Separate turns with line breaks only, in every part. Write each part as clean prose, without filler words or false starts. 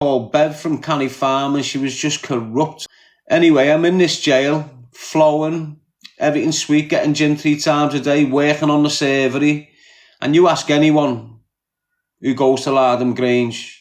called Bev from Canny Farm, and she was just corrupt. Anyway, I'm in this jail, flowing, everything sweet, getting gin 3 times a day, working on the servery. And you ask anyone who goes to Lardham Grange,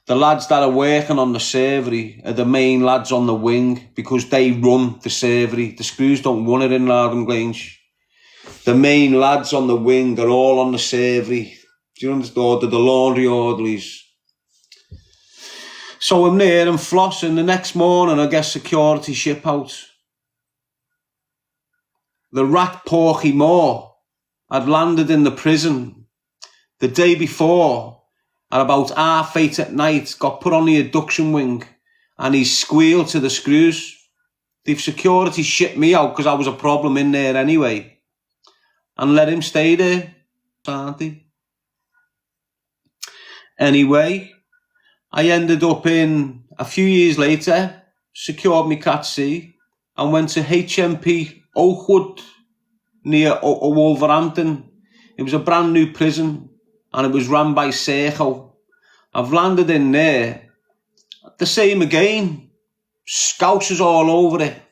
the lads that are working on the servery are the main lads on the wing because they run the servery. The screws don't run it in Lardham Grange. The main lads on the wing are all on the servery. Do you understand? They're the laundry orderlies. So I'm there and flossing. The next morning I get security ship out. The rat Porky Moore had landed in the prison the day before at about 8:30 at night, got put on the abduction wing, and he squealed to the screws. They've security shipped me out because I was a problem in there anyway, and let him stay there, aren't they? Anyway, I ended up in, a few years later, secured me Cat C and went to HMP Oakwood near Wolverhampton. It was a brand new prison and it was run by Serco. I've landed in there, the same again, Scousers all over it.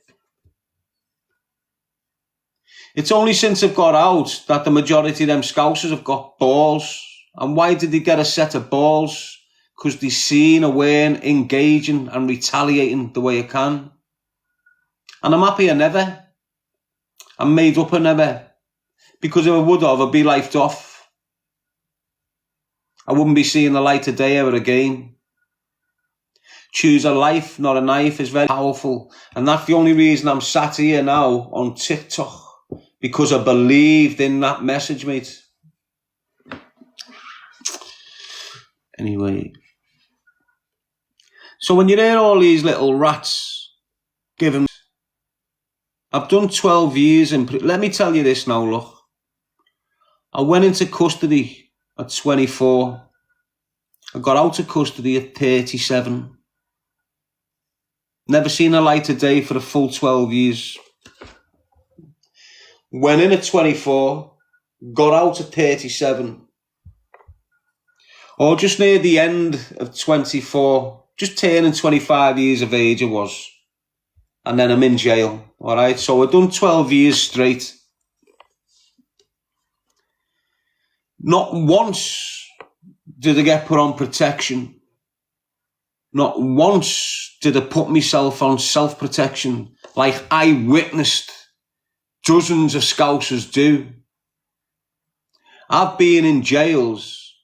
It's only since I've got out that the majority of them Scousers have got balls. And why did they get a set of balls? Because they seen I weren't engaging and retaliating the way I can. And I'm happy I never. I'm made up I never. Because if I would have, I'd be lifed off. I wouldn't be seeing the light of day ever again. Choose a life, not a knife, is very powerful. And that's the only reason I'm sat here now on TikTok. Because I believed in that message, mate. Anyway. So when you hear all these little rats giving... I've done 12 years in... Let me tell you this now, look. I went into custody at 24. I got out of custody at 37. Never seen a light of day for a full 12 years. Went in at 24. Got out at 37. Or just near the end of 24. Just turning 25 years of age I was. And then I'm in jail. All right, so I've done 12 years straight. Not once did I get put on protection. Not once did I put myself on self-protection like I witnessed dozens of Scousers do. I've been in jails,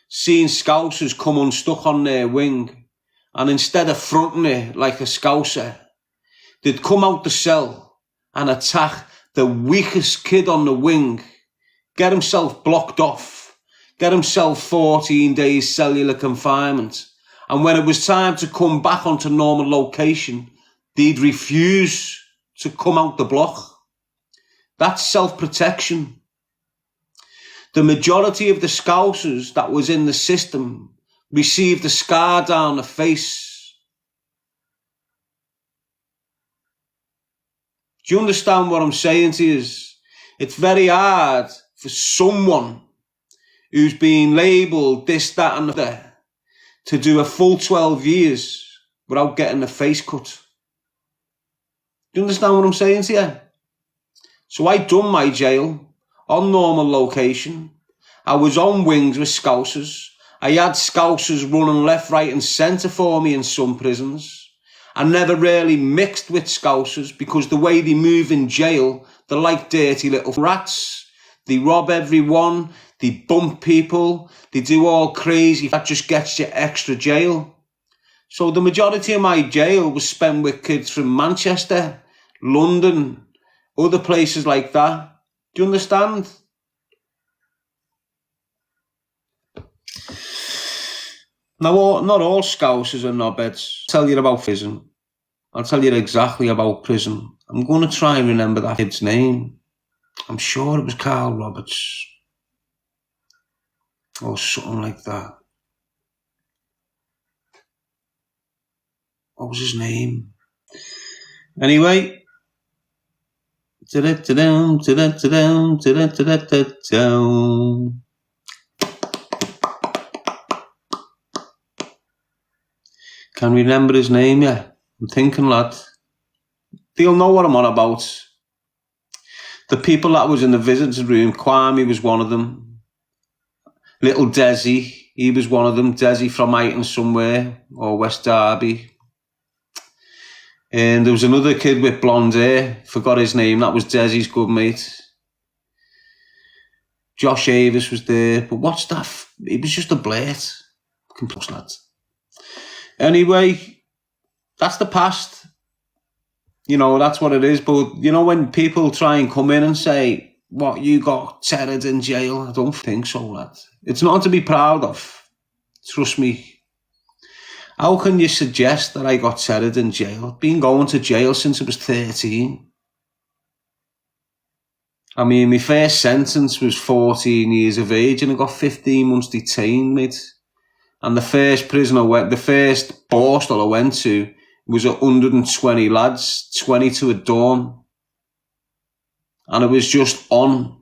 seen Scousers come unstuck on their wing, and instead of fronting it like a Scouser, they'd come out the cell and attack the weakest kid on the wing, get himself blocked off, get himself 14 days cellular confinement, and when it was time to come back onto normal location, they'd refuse to come out the block. That's self-protection. The majority of the Scousers that was in the system received a scar down the face. Do you understand what I'm saying to you? It's very hard for someone who's been labelled this, that and the other to do a full 12 years without getting the face cut. Do you understand what I'm saying to you? So I done my jail on normal location. I was on wings with Scousers. I had Scousers running left, right and centre for me in some prisons. I never really mixed with Scousers because the way they move in jail, they're like dirty little rats. They rob everyone, they bump people, they do all crazy. That just gets you extra jail. So the majority of my jail was spent with kids from Manchester, London, other places like that. Do you understand? Now, not all Scousers are knobheads. I'll tell you about prison. I'll tell you exactly about prison. I'm going to try and remember that kid's name. I'm sure it was Carl Roberts. Or something like that. What was his name? Anyway. Can remember his name, yeah. I'm thinking, lad. They'll know what I'm on about. The people that was in the visitor's room, Kwame was one of them. Little Desi, he was one of them. Desi from Iton somewhere, or West Derby. And there was another kid with blonde hair, forgot his name, that was Desi's good mate. Josh Avis was there, but what's that? He was just a blurt. Plus, lads. Anyway, that's the past. You know, that's what it is. But, you know, when people try and come in and say, what, you got terrored in jail? I don't think so, lad. It's not to be proud of. Trust me. How can you suggest that I got terrored in jail? I've been going to jail since I was 13. I mean, my first sentence was 14 years of age and I got 15 months detained, mate. And the first the first borstal I went to was 120 lads, 20 to a dorm. And it was just on.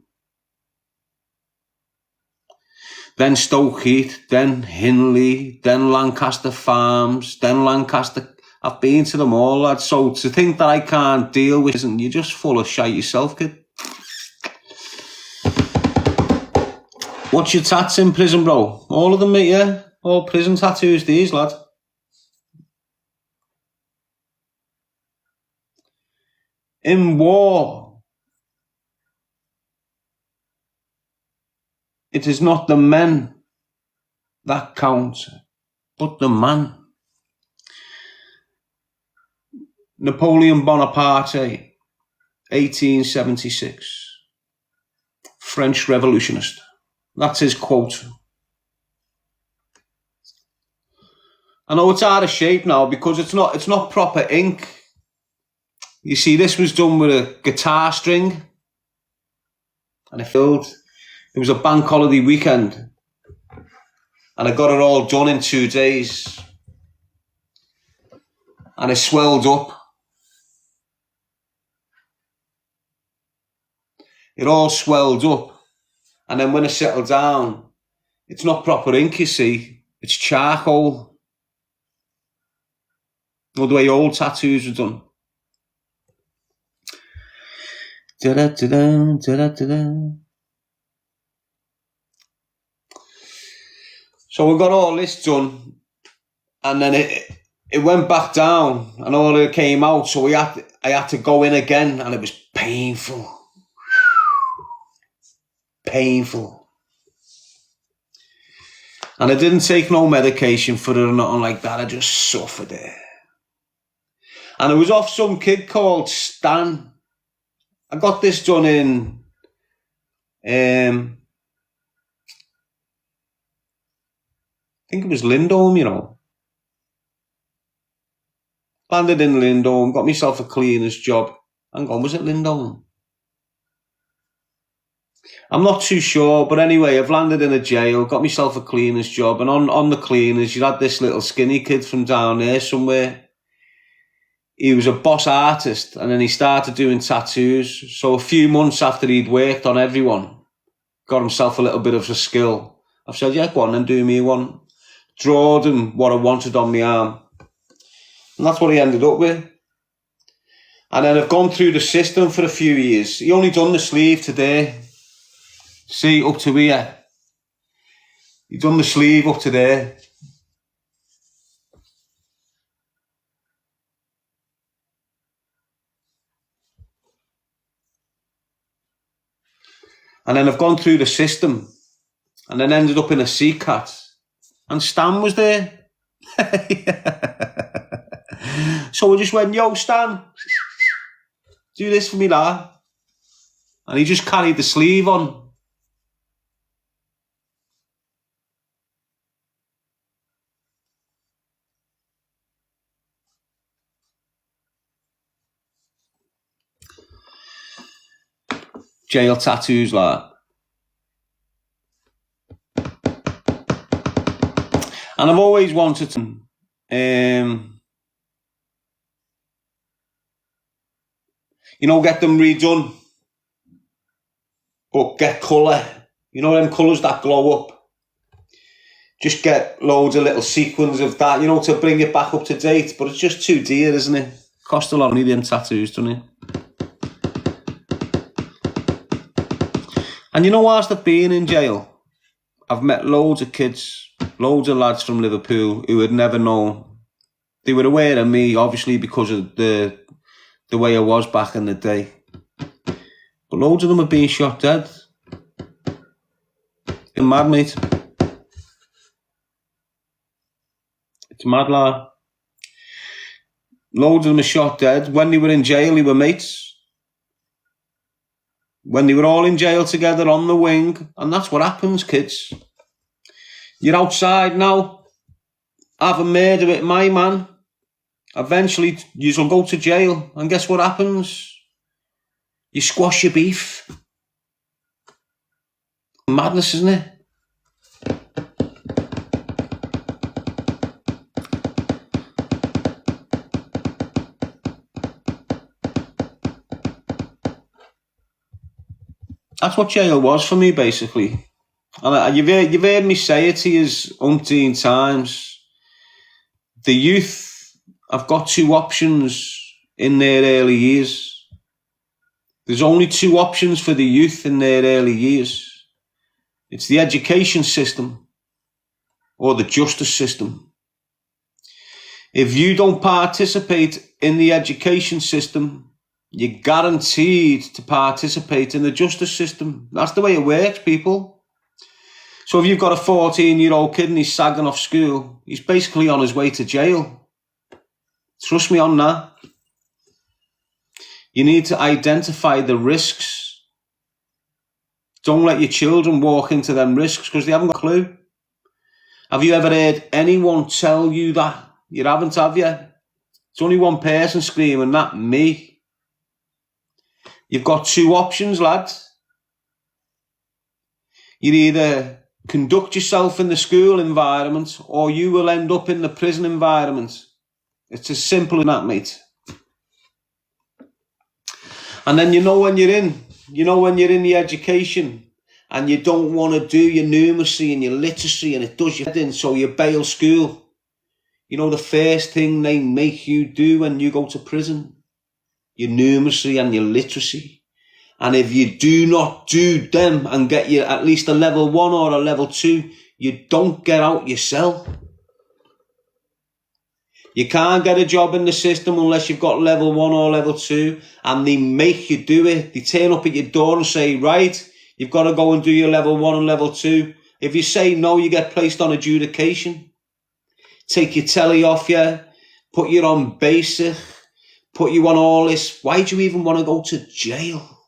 Then Stoke Heath, then Hinley, then Lancaster Farms, then Lancaster. I've been to them all, lads. So to think that I can't deal with it, you're just full of shite yourself, kid. What's your tats in prison, bro? All of them, mate, yeah? All prison tattoos, these, lad. In war, it is not the men that count, but the man. Napoleon Bonaparte, 1876. French revolutionist. That's his quote. I know it's out of shape now because it's not proper ink. You see, this was done with a guitar string and it was a bank holiday weekend and I got it all done in 2 days and it swelled up. It all swelled up and then when it settled down, it's not proper ink, you see, it's charcoal. Or the way old tattoos were done. Da-da-da-da, da-da-da-da. So we got all this done, and then it went back down, and all it came out. So I had to go in again, and it was painful, painful. And I didn't take no medication for it or nothing like that. I just suffered it. And it was off some kid called Stan. I got this done in I think it was Lindholm, you know. Landed in Lindholm, got myself a cleaner's job. Hang on, was it Lindholm? I'm not too sure, but anyway, I've landed in a jail, got myself a cleaner's job, and on the cleaners, you had this little skinny kid from down there somewhere. He was a boss artist, and then he started doing tattoos. So a few months after he'd worked on everyone, got himself a little bit of a skill. I've said, yeah, go on and do me one. Drawed him what I wanted on my arm. And that's what he ended up with. And then I've gone through the system for a few years. He only done the sleeve today. See, up to here. He done the sleeve up to there. And then I've gone through the system and then ended up in a CCAT. And Stan was there. So I just went, yo, Stan, do this for me, lad. And he just carried the sleeve on. Jail tattoos, like. And I've always wanted to, you know, get them redone, but get colour. You know them colours that glow up. just get loads of little sequins of that, you know, to bring it back up to date. But it's just too dear, isn't it? Cost a lot of money, them tattoos, doesn't it? And you know, whilst I've been in jail, I've met loads of kids, loads of lads from Liverpool who had never known. They were aware of me, obviously, because of the way I was back in the day. But loads of them have been shot dead. It's mad, mate. It's mad, lad. Loads of them are shot dead. When they were in jail, they were mates. When they were all in jail together on the wing. And that's what happens, kids. You're outside now, have a murder with my man. Eventually, you'll go to jail. And guess what happens? You squash your beef. Madness, isn't it? That's what jail was for me, basically. And you've heard me say it to you umpteen times. The youth have got two options in their early years. There's only two options for the youth in their early years. It's the education system or the justice system. If you don't participate in the education system, you're guaranteed to participate in the justice system. That's the way it works, people. So if you've got a 14-year-old kid and he's sagging off school, he's basically on his way to jail. Trust me on that. You need to identify the risks. Don't let your children walk into them risks because they haven't got a clue. Have you ever heard anyone tell you that? You haven't, have you? It's only one person screaming that, me. You've got two options, lads. You either conduct yourself in the school environment or you will end up in the prison environment. It's as simple as that, mate. And then you know when you're in the education and you don't want to do your numeracy and your literacy and it does your head in, so you bail school. You know the first thing they make you do when you go to prison? Your numeracy and your literacy. And if you do not do them and get you at least a level 1 or a level 2, you don't get out your cell. You can't get a job in the system unless you've got level 1 or level 2, and they make you do it. They turn up at your door and say, right, you've got to go and do your level 1 and level 2. If you say no, you get placed on adjudication. Take your telly off you, put you on basic, put you on all this. Why do you even want to go to jail?